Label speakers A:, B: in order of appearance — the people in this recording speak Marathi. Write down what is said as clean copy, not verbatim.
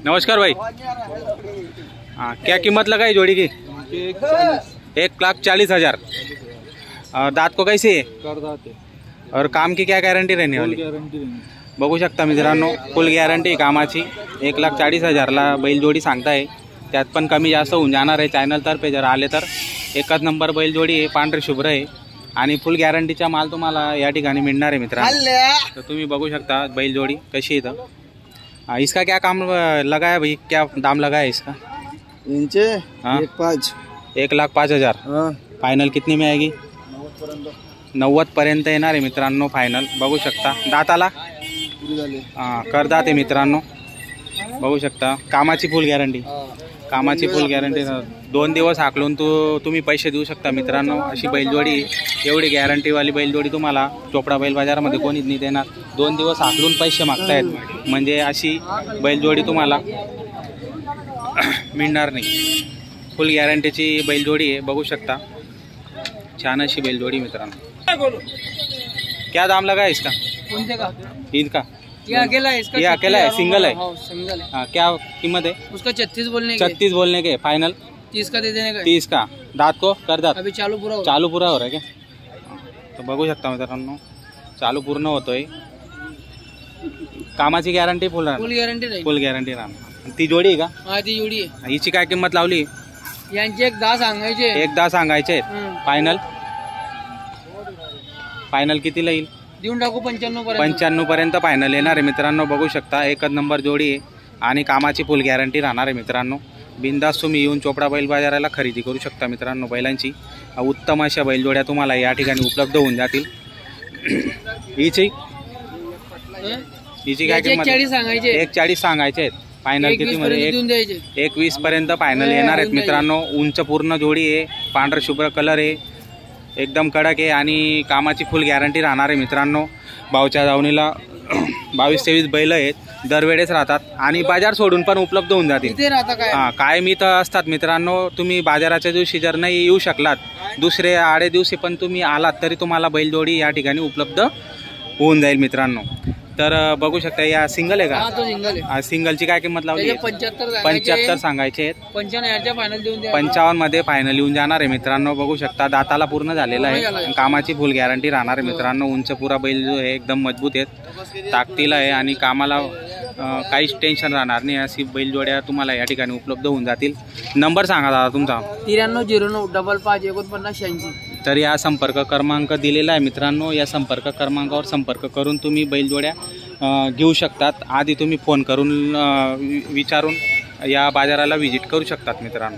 A: नमस्कार भाई। हाँ, क्या कीमत लगाई जोड़ी की? 1,40,000। दांत को कैसे है? और काम की क्या गॅरंटी रहने वाली? बघू शकता मित्रांनो, फुल गॅरंटी कामाची। 1,40,000ला बैलजोडी सांगताय, त्यात पण कमी जास्त होऊन जाणार आहे चॅनलतर्फे जर आले तर। एकच नंबर बैलजोडी आहे, पांढरे शुभ्र आहे आणि फुल गॅरंटीचा माल तुम्हाला या ठिकाणी मिळणार आहे मित्रांनो। तर तुम्ही बघू शकता बैलजोडी कशी आहे। तो इसका क्या काम लगा है भाई, क्या दाम लगा है इसका?
B: इनचे
A: 1,05,000। फायनल कितनी में आएगी? 90 पर्यंत येणार आहे मित्रांनो फायनल। बघू शकता दाताला करदात आहे मित्रांनो, बघू शकता। कामाची फुल गॅरंटी, कामाची फुल गॅरंटी। 2 दिवस हाकलून तुम्ही पैसे देऊ शकता मित्रांनो। अशी बैलजोडी, एवढी गॅरंटीवाली बैलजोडी तुम्हाला चोपडा बैल बाजारामध्ये कोणीच नाही देणार। 2 दिवस हाकलून पैसे मागतायत म्हणजे अशी बैलजोडी तुम्हाला मिळणार नाही। फुल गॅरंटीची बैलजोडी आहे, बघू शकता। छान अशी बैलजोडी मित्रांनो। क्या दाम लगा है इसका? इनका
C: ये अकेला है, इसका
A: ये अकेला है, सिंगल है?
C: सिंगल है।
A: हाँ, क्या कीमत है?
C: उसका 36 बोलने
A: 36 बोलने के फाइनल
C: 30 का दे देने का।
A: 30 का। दांत को कर दात
C: अभी चालू पूरा
A: चालू पूरा हो रहा है क्या? तो बघू शकता मित्रांनो, चालू पूर्ण होतोय। कामाची गॅरंटी फुल राहणार,
C: फुल गॅरंटी राहील।
A: फुल गॅरंटी राहणार। ती जोडी आहे का?
C: हा, ती जोडी आहे।
A: हिची काय किंमत लावली?
C: यांची 1,10 सांगायचे।
A: 1,10 सांगायचे। फायनल फायनल कितीला येईल?
C: देऊन टाकू 95 पर्यंत।
A: 95 पर्यंत फायनल येणार आहे मित्रांनो। बघू शकता एकच नंबर जोडी आहे आणि कामाची फुल गॅरंटी राहणार आहे मित्रांनो। बिंदास तुम्ही येऊन चोपडा बैल बाजाराला खरेदी करू शकता मित्रांनो। बैलांची उत्तम अशा बैलजोड्या तुम्हाला या ठिकाणी उपलब्ध होऊन जातील। हिची काय किंमत?
C: 1,40 सांगायचे।
A: 1,40 सांगायचे आहेत। फायनल किती मध्ये? 1,20 पर्यंत फायनल येणार आहेत मित्रांनो। उंच पूर्ण जोडी आहे, पांढरा शुभ्र कलर आहे, एकदम कडक आहे आणि कामाची फुल गॅरंटी राहणार आहे मित्रांनो। भावच्या दावणीला 22-23 बैल आहेत, दरवेळेस राहतात आणि बाजार सोडून पण उपलब्ध होऊन जातील। हां, कायम इथं असतात मित्रांनो। तुम्ही बाजाराच्या दिवशी जर नाही येऊ शकलात, दुसरे आडे दिवशी पण तुम्ही आलात तरी तुम्हाला बैलजोडी या ठिकाणी उपलब्ध होऊन जाईल मित्रांनो। तर बघू शकता या सिंगल आहे का?
C: तो सिंगल आहे।
A: सिंगलची काय किंमत लावली? 75 सांगायचे आहेत।
C: 95 फायनल देऊन द्या।
A: 55 मध्ये फायनल येऊन जाणार आहे मित्रांनो। बघू शकता दाताला पूर्ण झालेला आहे, कामाची फुल गॅरंटी राहणार आहे मित्रांनो। उंच पुरा बैल जो आहे एकदम मजबूत आहेत, ताकदीला आहे आणि कामाला काहीच टेन्शन राहणार नाही। अशी बैलजोड्या तुम्हाला या ठिकाणी उपलब्ध होऊन जातील। नंबर सांगा दादा तुमचा?
C: 930955
A: तर या संपर्क क्रमांक दिलेला आहे मित्रांनो। या संपर्क क्रमांकावर संपर्क करून तुम्ही बैलजोड्या घेऊ शकतात। आधी तुम्ही फोन करून विचारून या बाजाराला व्हिजिट करू शकतात मित्रांनो।